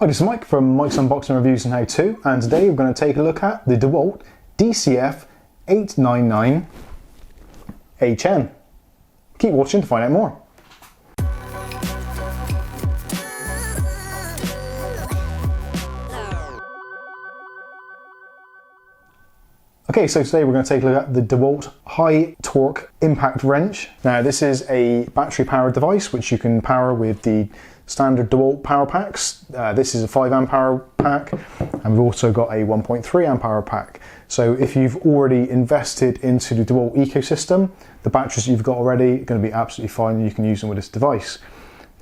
Hi, this is Mike from Mike's Unboxing Reviews and How To, and today we're going to take a look at the DeWALT DCF899 HN. Keep watching to find out more. Okay, so today we're going to take a look at the DeWALT High Torque Impact Wrench. Now this is a battery powered device which you can power with the standard DeWALT power packs. This is a 5 amp hour pack, and we've also got a 1.3 amp hour pack. So if you've already invested into the DeWALT ecosystem, the batteries you've got already are going to be absolutely fine and you can use them with this device.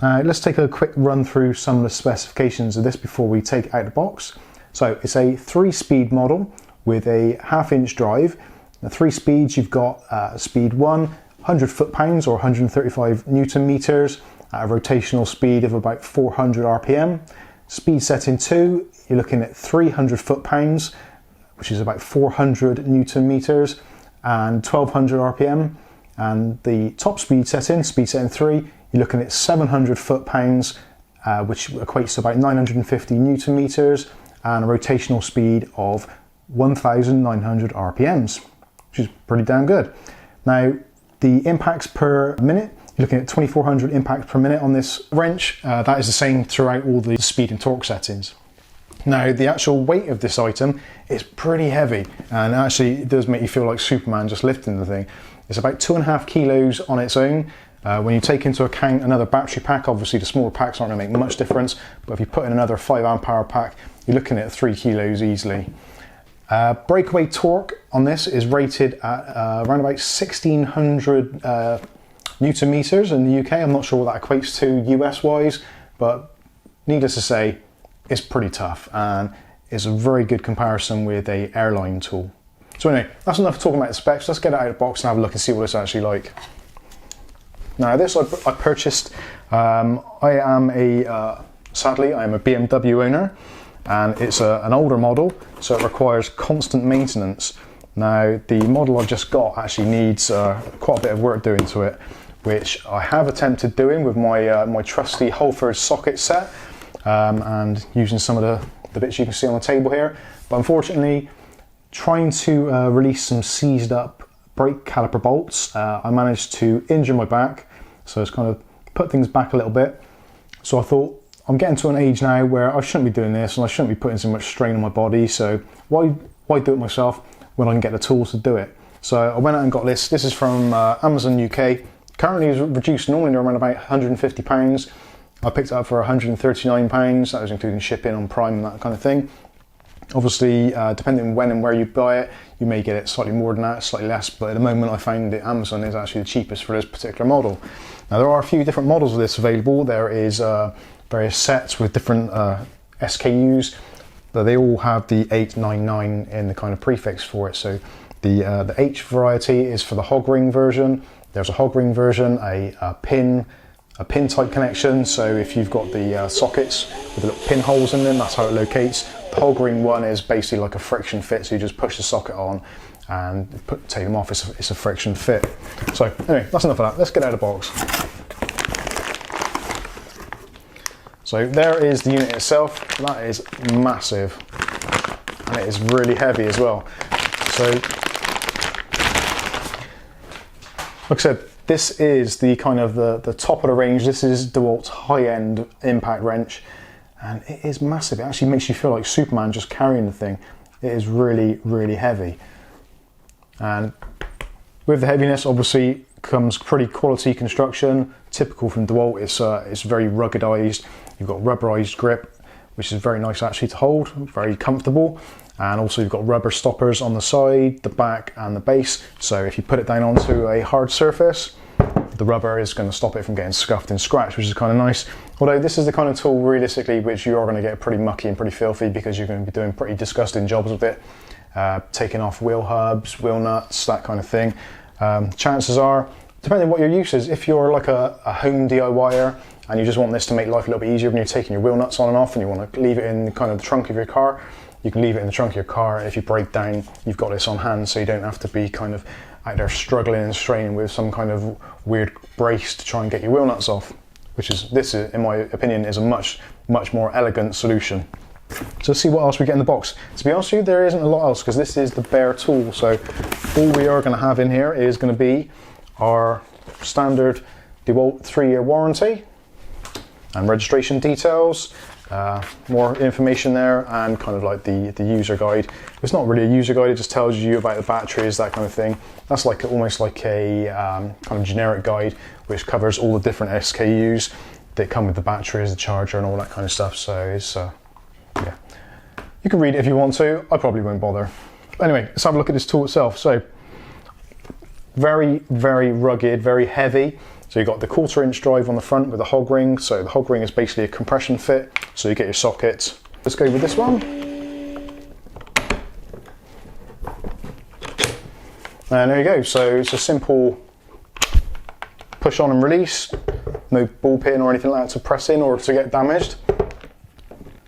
Let's take a quick run through some of the specifications of this before we take it out of the box. So it's a 3-speed model with a 1/2 inch drive. The 3 speeds, you've got speed 1, 100 foot-pounds or 135 Newton meters at a rotational speed of about 400 RPM. Speed setting 2, you're looking at 300 foot-pounds, which is about 400 Newton meters and 1200 RPM. And the top speed setting 3, you're looking at 700 foot-pounds, which equates to about 950 Newton meters and a rotational speed of 1900 RPMs, which is pretty damn good. Now, the impacts per minute, you're looking at 2400 impacts per minute on this wrench. That is the same throughout all the speed and torque settings. Now, the actual weight of this item is pretty heavy, and actually it does make you feel like Superman just lifting the thing. It's about 2.5 kilos on its own. When you take into account another battery pack, obviously the smaller packs aren't going to make much difference, but if you put in another 5 amp hour pack, you're looking at 3 kilos easily. Breakaway torque on this is rated at around about 1600 Newton meters in the UK. I'm not sure what that equates to US wise, but needless to say, it's pretty tough and it's a very good comparison with a airline tool. So anyway, that's enough talking about the specs. Let's get it out of the box and have a look and see what it's actually like. Now this I purchased, sadly I am a BMW owner, and it's an older model, so it requires constant maintenance. Now the model I've just got actually needs quite a bit of work doing to it, which I have attempted doing with my my trusty Holford socket set, and using some of the bits you can see on the table here. But unfortunately, trying to release some seized up brake caliper bolts, I managed to injure my back, so it's kind of put things back a little bit. So I thought, I'm getting to an age now where I shouldn't be doing this and I shouldn't be putting so much strain on my body, so why do it myself when I can get the tools to do it? So I went out and got this. This is from Amazon UK. Currently it's reduced, normally they're around about £150. I picked it up for £139, that was including shipping on Prime and that kind of thing. Obviously, depending on when and where you buy it, you may get it slightly more than that, slightly less, but at the moment I find that Amazon is actually the cheapest for this particular model. Now there are a few different models of this available. There is various sets with different SKUs, but they all have the 899 in the kind of prefix for it. So the H variety is for the hog ring version. There's a hog ring version, a pin type connection. So if you've got the sockets with the little pinholes in them, that's how it locates. The hog ring one is basically like a friction fit, so you just push the socket on and take them off. It's a friction fit. So anyway, that's enough of that. Let's get out of the box. So there is the unit itself. That is massive, and it is really heavy as well. So, like I said, this is the kind of the top of the range. This is DeWALT's high-end impact wrench, and it is massive. It actually makes you feel like Superman just carrying the thing. It is really, really heavy. And with the heaviness, obviously, comes pretty quality construction. Typical from DeWALT, it's very ruggedized. You've got rubberized grip, which is very nice actually to hold, very comfortable. And also you've got rubber stoppers on the side, the back and the base. So if you put it down onto a hard surface, the rubber is going to stop it from getting scuffed and scratched, which is kind of nice. Although this is the kind of tool realistically which you are going to get pretty mucky and pretty filthy, because you're going to be doing pretty disgusting jobs with it. Taking off wheel hubs, wheel nuts, that kind of thing. Chances are, depending on what your use is, if you're like a home DIYer and you just want this to make life a little bit easier when you're taking your wheel nuts on and off and you want to leave it in kind of the trunk of your car, you can leave it in the trunk of your car. If you break down, you've got this on hand, so you don't have to be kind of out there struggling and straining with some kind of weird brace to try and get your wheel nuts off. which is, in my opinion, is a much more elegant solution. So let's see what else we get in the box. To be honest with you, there isn't a lot else because this is the bare tool. So all we are going to have in here is going to be our standard DeWALT 3-year warranty and registration details, more information there, and kind of like the user guide. It's not really a user guide, it just tells you about the batteries, that kind of thing. That's like almost like a kind of generic guide which covers all the different SKUs that come with the batteries, the charger and all that kind of stuff. So it's yeah, you can read it if you want to. I probably won't bother. Anyway, let's have a look at this tool itself. So very rugged, very heavy. So you've got the 1/4 inch drive on the front with a hog ring. So the hog ring is basically a compression fit, so you get your sockets. Let's go with this one. And there you go. So it's a simple push on and release. No ball pin or anything like that to press in or to get damaged.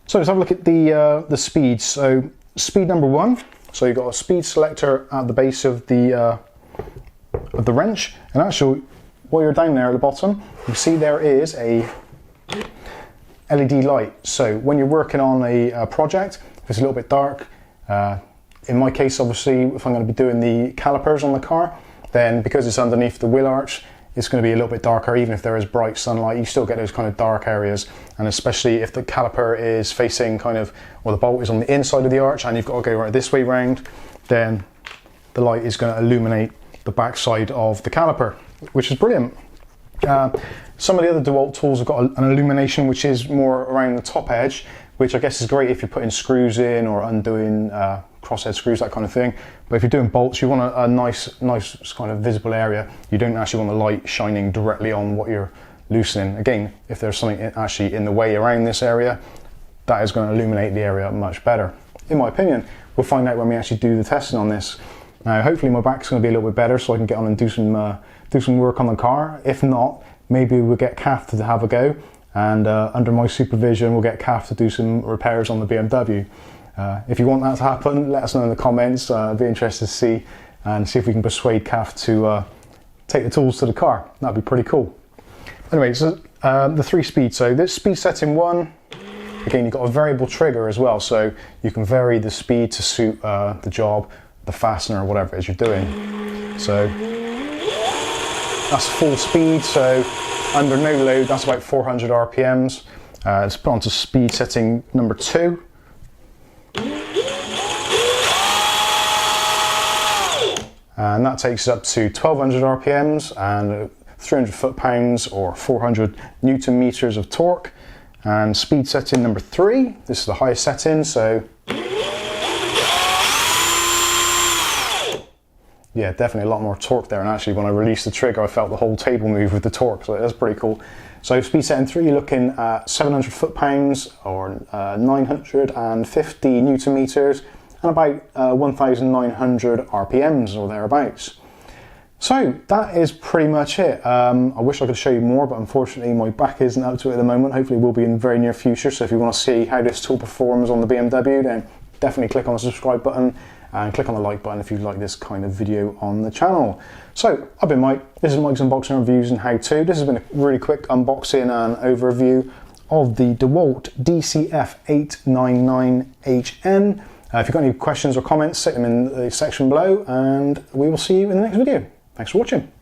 So let's have a look at the speeds. So speed number 1. So you've got a speed selector at the base of the wrench, and actually, while you're down there at the bottom, you see there is a LED light. So when you're working on a project, if it's a little bit dark, in my case, obviously, if I'm going to be doing the calipers on the car, then because it's underneath the wheel arch, it's going to be a little bit darker. Even if there is bright sunlight, you still get those kind of dark areas. And especially if the caliper is facing kind of, or the bolt is on the inside of the arch and you've got to go right this way round, then the light is going to illuminate the backside of the caliper, which is brilliant. Some of the other DeWALT tools have got an illumination which is more around the top edge, which I guess is great if you're putting screws in or undoing crosshead screws, that kind of thing. But if you're doing bolts, you want a nice kind of visible area. You don't actually want the light shining directly on what you're loosening. Again, if there's something actually in the way around this area, that is going to illuminate the area much better, in my opinion. We'll find out when we actually do the testing on this. Now, hopefully my back's going to be a little bit better so I can get on and do some work on the car. If not, maybe we'll get Kath to have a go, and under my supervision we'll get Kath to do some repairs on the BMW. If you want that to happen, let us know in the comments. I'd be interested to see if we can persuade Kath to take the tools to the car. That'd be pretty cool. Anyway, so the 3 speeds. So this speed setting 1, again, you've got a variable trigger as well, so you can vary the speed to suit the job, the fastener, or whatever it is you're doing. So that's full speed, so under no load, that's about 400 RPMs. Let's put on to speed setting number 2. And that takes us up to 1200 RPMs and 300 foot-pounds or 400 Newton meters of torque. And speed setting number 3, this is the highest setting, so yeah, definitely a lot more torque there, and actually when I released the trigger I felt the whole table move with the torque, so that's pretty cool. So speed setting 3, you're looking at 700 foot-pounds or 950 Newton meters and about 1900 RPMs or thereabouts. So that is pretty much it. I wish I could show you more, but unfortunately my back isn't up to it at the moment. Hopefully it will be in the very near future, so if you want to see how this tool performs on the BMW, then definitely click on the subscribe button and click on the like button if you like this kind of video on the channel. So I've been Mike, this is Mike's Unboxing Reviews and How To. This has been a really quick unboxing and overview of the DeWALT DCF899HN. If you've got any questions or comments, stick them in the section below, and we will see you in the next video. Thanks for watching.